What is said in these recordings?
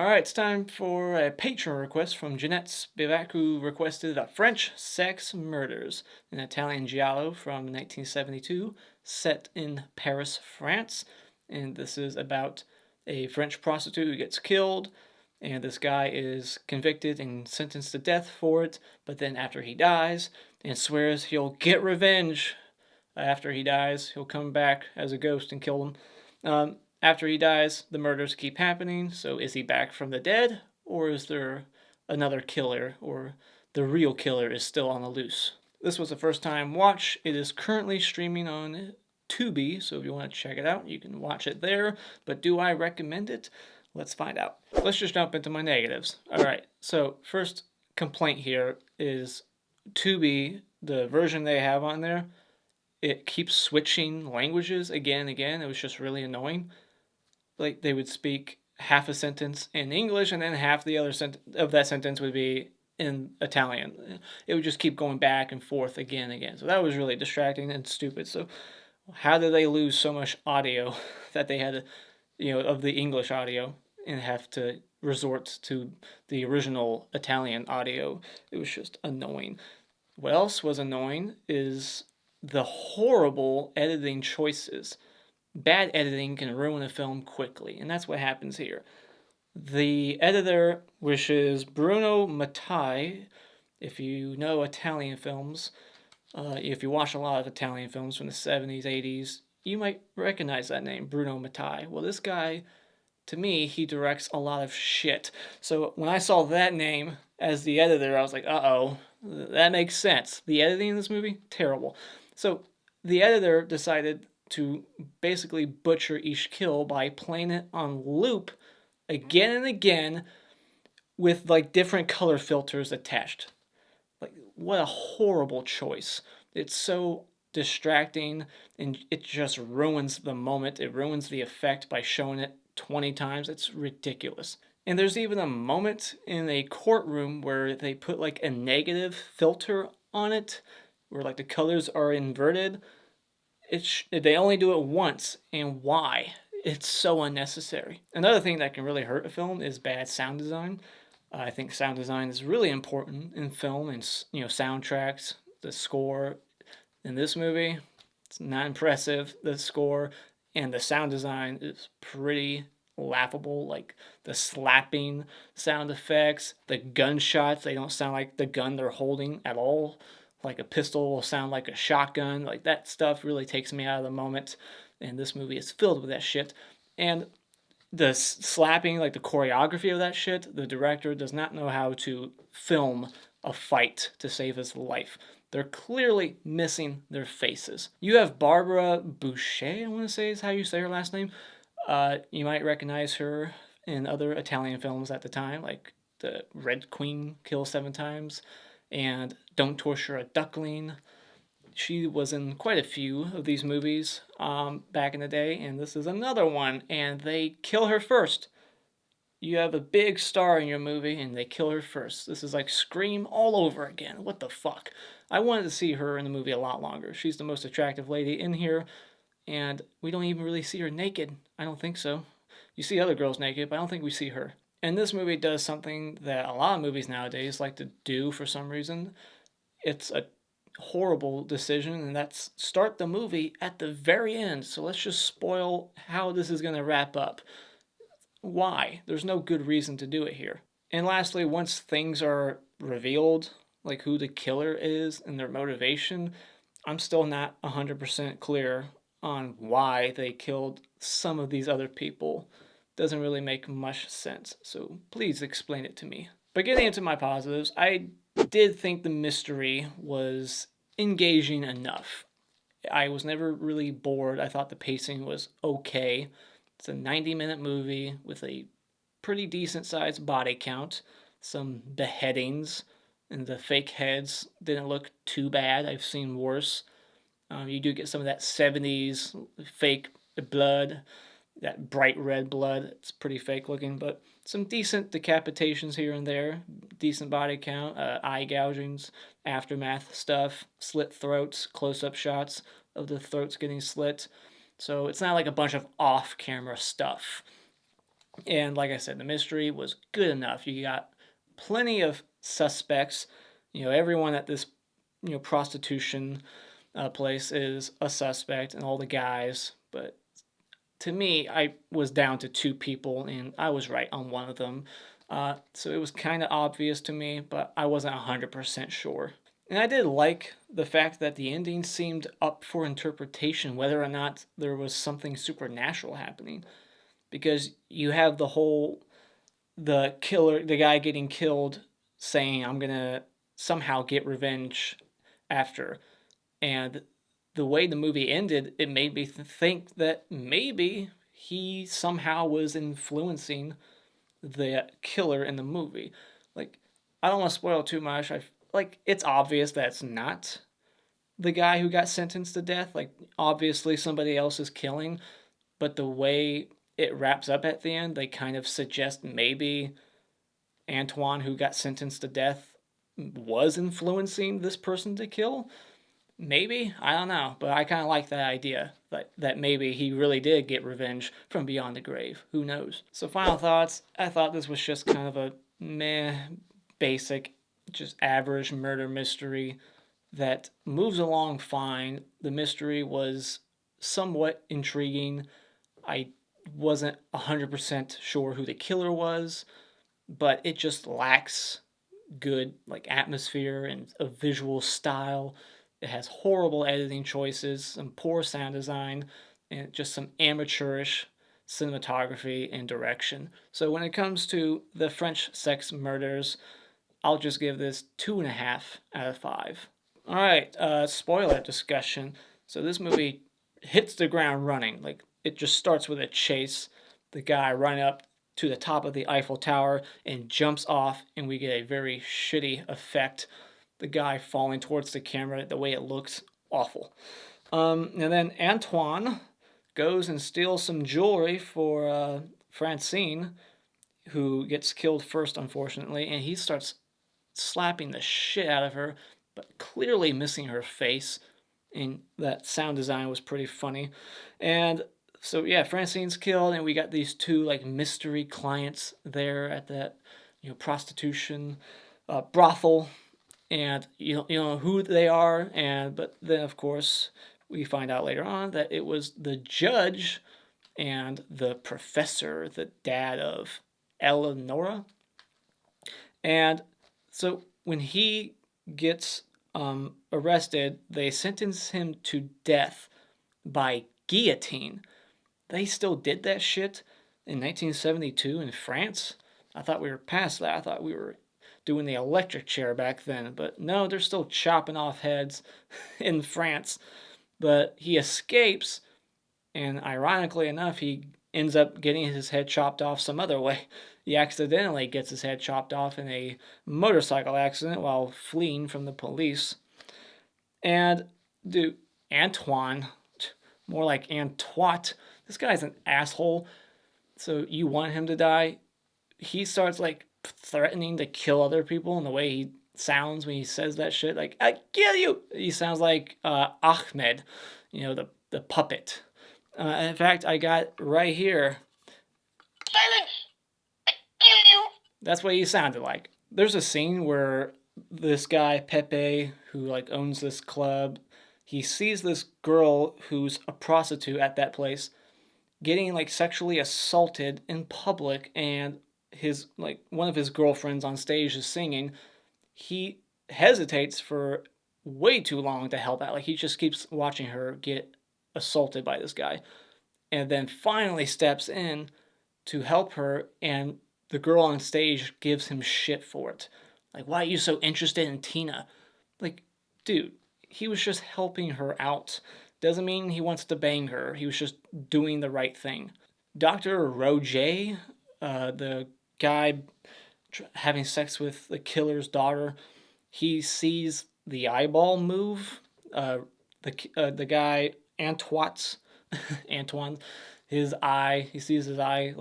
Alright, it's time for a Patron request from Jeanette Spevak, who requested French Sex Murders, an Italian Giallo from 1972, set in Paris, France. And this is about a French prostitute who gets killed, and this guy is convicted and sentenced to death for it, but then after he dies, and swears he'll get revenge after he dies, he'll come back as a ghost and kill him. After he dies, the murders keep happening, so is he back from the dead, or is there another killer, or the real killer is still on the loose? This was a first-time watch. It is currently streaming on Tubi, so if you want to check it out, you can watch it there. But do I recommend it? Let's find out. Let's just jump into my negatives. Alright, so first complaint here is Tubi, the version they have on there, it keeps switching languages again and again. It was just really annoying. Like, they would speak half a sentence in English, and then half the other of that sentence would be in Italian. It would just keep going back and forth again and again. So that was really distracting and stupid. So how did they lose so much audio that they had to, of the English audio, and have to resort to the original Italian audio? It was just annoying. What else was annoying is the horrible editing choices. Bad editing can ruin a film quickly, and that's what happens here. The editor, which is Bruno Mattei, if you know Italian films, if you watch a lot of Italian films from the 70s, 80s, you might recognize that name, Bruno Mattei. Well, this guy, to me, he directs a lot of shit. So when I saw that name as the editor, I was like, uh-oh, that makes sense. The editing in this movie, terrible. So the editor decided to basically butcher each kill by playing it on loop again and again with like different color filters attached. Like, what a horrible choice. It's so distracting, and it just ruins the moment. It ruins the effect by showing it 20 times. It's ridiculous. And there's even a moment in a courtroom where they put like a negative filter on it, where like the colors are inverted. They only do it once, and why? It's so unnecessary. Another thing that can really hurt a film is bad sound design. I think sound design is really important in film, and soundtracks, the score. In this movie, it's not impressive. The score and the sound design is pretty laughable. Like the slapping sound effects, the gunshots, they don't sound like the gun they're holding at all. Like a pistol will sound like a shotgun. Like, that stuff really takes me out of the moment. And this movie is filled with that shit. And the slapping, like the choreography of that shit, the director does not know how to film a fight to save his life. They're clearly missing their faces. You have Barbara Bouchet, I want to say is how you say her last name. You might recognize her in other Italian films at the time, like The Red Queen Kills 7 Times, and Don't Torture a Duckling. She was in quite a few of these movies back in the day, and this is another one, and they kill her first. You have a big star in your movie, and they kill her first. This is like Scream all over again. What the fuck? I wanted to see her in the movie a lot longer. She's the most attractive lady in here, and we don't even really see her naked. I don't think so. You see other girls naked, but I don't think we see her. And this movie does something that a lot of movies nowadays like to do for some reason. It's a horrible decision, and that's start the movie at the very end. So let's just spoil how this is going to wrap up. Why? There's no good reason to do it here. And lastly, once things are revealed, like who the killer is and their motivation, I'm still not 100% clear on why they killed some of these other people. Doesn't really make much sense, so please explain it to me. But getting into my positives, I did think the mystery was engaging enough. I was never really bored. I thought the pacing was okay. It's a 90-minute movie with a pretty decent-sized body count, some beheadings, and the fake heads didn't look too bad. I've seen worse. You do get some of that 70s fake blood, that bright red blood. It's pretty fake looking, but some decent decapitations here and there, decent body count, eye gougings, aftermath stuff, slit throats, close-up shots of the throats getting slit. So it's not like a bunch of off-camera stuff. And like I said, the mystery was good enough. You got plenty of suspects. Everyone at this prostitution place is a suspect, and all the guys. But to me, I was down to two people, and I was right on one of them. So it was kind of obvious to me, but I wasn't 100% sure. And I did like the fact that the ending seemed up for interpretation, whether or not there was something supernatural happening. Because you have the killer, the guy getting killed, saying, I'm gonna somehow get revenge after. And the way the movie ended, it made me think that maybe he somehow was influencing the killer in the movie. Like, I don't want to spoil too much. It's obvious that's not the guy who got sentenced to death. Like, obviously somebody else is killing, but the way it wraps up at the end, they kind of suggest maybe Antoine, who got sentenced to death, was influencing this person to kill. Maybe, I don't know, but I kind of like that idea that maybe he really did get revenge from beyond the grave. Who knows? So final thoughts. I thought this was just kind of a meh, basic, just average murder mystery that moves along fine. The mystery was somewhat intriguing. I wasn't 100% sure who the killer was, but it just lacks good atmosphere and a visual style. It has horrible editing choices, some poor sound design, and just some amateurish cinematography and direction. So when it comes to the French sex murders, I'll just give this 2.5 out of 5. All right, spoiler discussion. So this movie hits the ground running. Like, it just starts with a chase. The guy running up to the top of the Eiffel Tower and jumps off, and we get a very shitty effect. The guy falling towards the camera, the way it looks, awful. And then Antoine goes and steals some jewelry for Francine, who gets killed first, unfortunately, and he starts slapping the shit out of her, but clearly missing her face. And that sound design was pretty funny. And so yeah, Francine's killed, and we got these two mystery clients there at that prostitution brothel, and you know who they are. And but then of course we find out later on that it was the judge and the professor, the dad of Eleonora. And so when he gets arrested, they sentence him to death by guillotine. They still did that shit in 1972 in France. I thought we were past that. I thought we were doing the electric chair back then. But no, they're still chopping off heads in France. But he escapes, and ironically enough, he ends up getting his head chopped off some other way. He accidentally gets his head chopped off in a motorcycle accident while fleeing from the police. And, dude, Antoine, more like Antoine, this guy's an asshole. So you want him to die? He starts threatening to kill other people, and the way he sounds when he says that shit, I kill you. He sounds like Ahmed, the puppet. In fact, I got right here. Silence! I kill you! That's what he sounded like. There's a scene where this guy, Pepe, who owns this club, he sees this girl who's a prostitute at that place getting sexually assaulted in public, and his one of his girlfriends on stage is singing. He hesitates for way too long to help out. He just keeps watching her get assaulted by this guy, and then finally steps in to help her, and the girl on stage gives him shit for it. Why are you so interested in Tina? Dude, he was just helping her out. Doesn't mean he wants to bang her. He was just doing the right thing. Dr. Roger, the guy having sex with the killer's daughter, he sees the eyeball move. The guy Antoine, his eye. He sees his eye,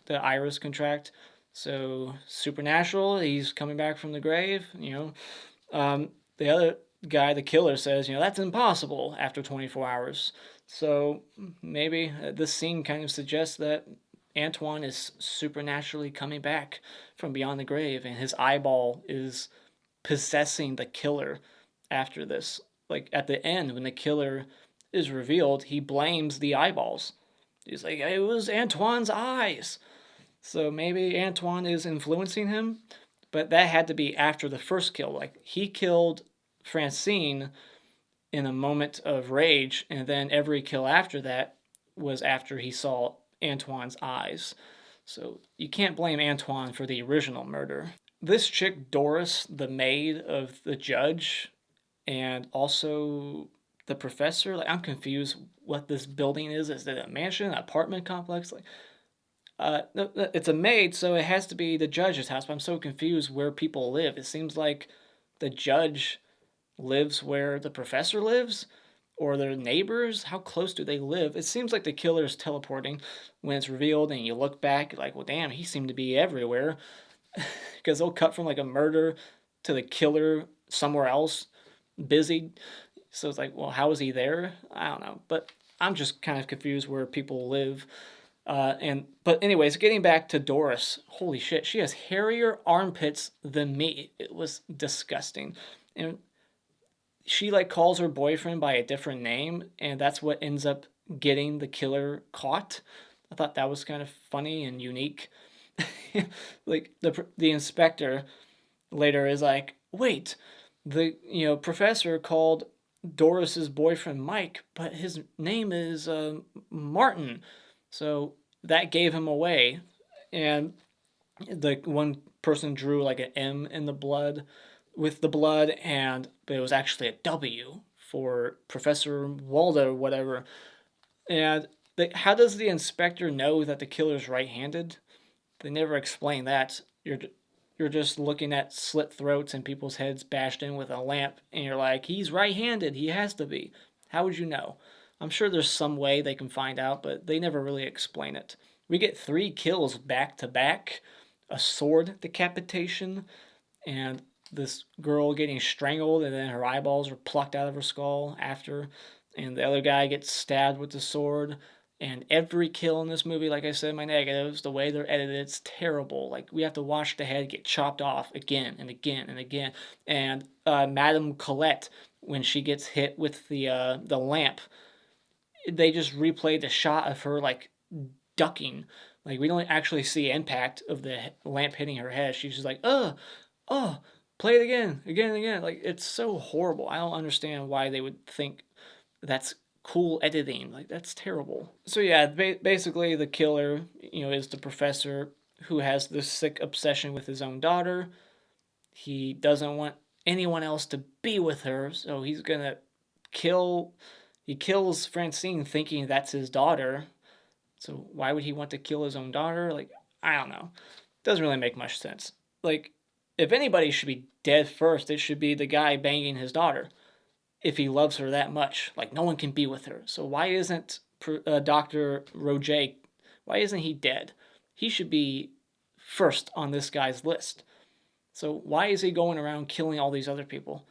the iris contract. So supernatural. He's coming back from the grave. The other guy, the killer, says, that's impossible after 24 hours. So maybe this scene kind of suggests that Antoine is supernaturally coming back from beyond the grave, and his eyeball is possessing the killer after this. Like, at the end, when the killer is revealed, he blames the eyeballs. He's like, it was Antoine's eyes. So maybe Antoine is influencing him, but that had to be after the first kill. Like, he killed Francine in a moment of rage, and then every kill after that was after he saw Antoine's eyes. So you can't blame Antoine for the original murder. This chick, Doris, the maid of the judge, and also the professor, like, I'm confused what this building is. Is it a mansion, an apartment complex? Like, it's a maid, so it has to be the judge's house, but I'm so confused where people live. It seems like the judge lives where the professor lives, or their neighbors. How close do they live? It seems like the killer is teleporting when it's revealed, and you look back, like, well, damn, he seemed to be everywhere. Because they'll cut from, like, a murder to the killer somewhere else, busy. So it's like, well, how is he there? I don't know. But I'm just kind of confused where people live. But anyways, getting back to Doris, holy shit, she has hairier armpits than me. It was disgusting. And she, like, calls her boyfriend by a different name, and that's what ends up getting the killer caught. I thought that was kind of funny and unique. Like, the inspector later is like, wait, the professor called Doris's boyfriend Mike, but his name is Martin. So that gave him away. And the one person drew like an M in the blood with the blood, but it was actually a W for Professor Waldo or whatever. And how does the inspector know that the killer's right-handed? They never explain that. You're just looking at slit throats and people's heads bashed in with a lamp, and you're like, he's right-handed, he has to be. How would you know? I'm sure there's some way they can find out, but they never really explain it. We get 3 kills back to back, a sword decapitation, and this girl getting strangled, and then her eyeballs are plucked out of her skull after, and the other guy gets stabbed with the sword. And every kill in this movie, like I said in my negatives, the way they're edited, it's terrible. Like, we have to watch the head get chopped off again and again and again. And Madame Colette, when she gets hit with the lamp, they just replay the shot of her, like, ducking. Like, we don't actually see impact of the lamp hitting her head. She's just like, play it again, again and again. Like, it's so horrible. I don't understand why they would think that's cool editing. Like, that's terrible. So yeah, basically the killer, is the professor who has this sick obsession with his own daughter. He doesn't want anyone else to be with her, so he's gonna he kills Francine thinking that's his daughter. So why would he want to kill his own daughter? Like, I don't know. Doesn't really make much sense. Like, if anybody should be dead first, it should be the guy banging his daughter. If he loves her that much, like, no one can be with her. So why isn't Dr. Roget, why isn't he dead? He should be first on this guy's list. So why is he going around killing all these other people?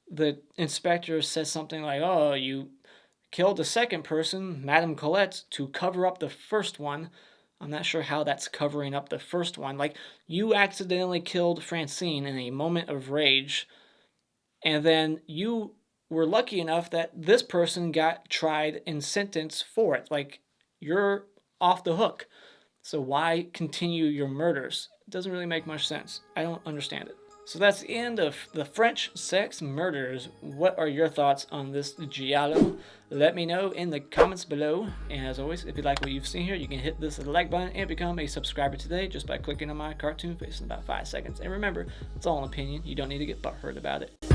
The inspector says something like, oh, you killed the second person, Madame Colette, to cover up the first one. I'm not sure how that's covering up the first one. Like, you accidentally killed Francine in a moment of rage, and then you were lucky enough that this person got tried and sentenced for it. Like, you're off the hook. So why continue your murders? It doesn't really make much sense. I don't understand it. So that's the end of the French sex murders. What are your thoughts on this Giallo? Let me know in the comments below. And as always, if you like what you've seen here, you can hit this like button and become a subscriber today just by clicking on my cartoon face in about 5 seconds. And remember, it's all an opinion. You don't need to get butthurt about it.